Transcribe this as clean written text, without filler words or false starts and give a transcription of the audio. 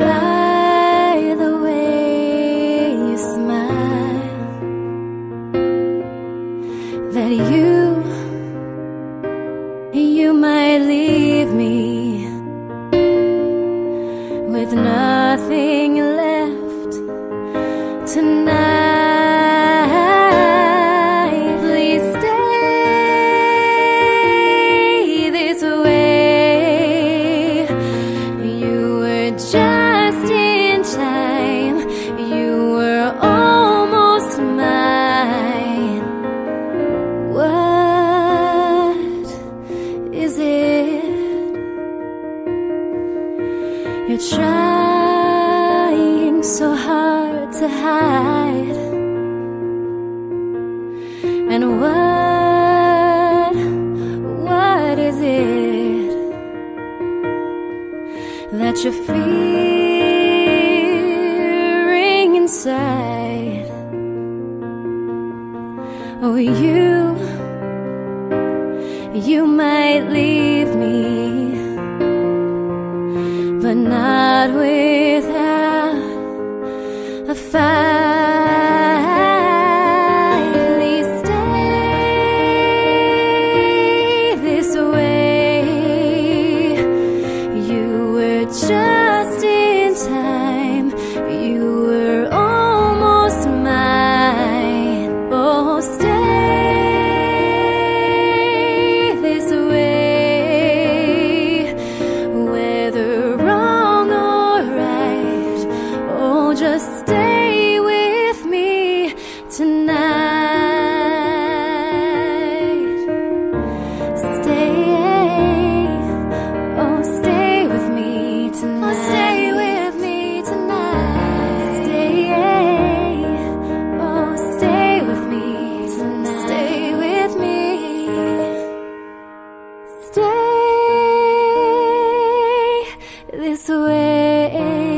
by the way you smile, that you might leave me with nothing left tonight. Please stay this way. You were just in time. You were almost mine. What is it you're trying so hard to hide? And what is it that you're fearing inside? Oh, you might leave me, but not without a fight. Please stay this way. You were just in time. You were almost mine. Oh, stay this way. Whether wrong or right, oh, just stay with me tonight. Stay, oh, stay with me tonight. Oh, stay with me tonight. Stay, oh, stay with me tonight. Stay with me. Stay this way.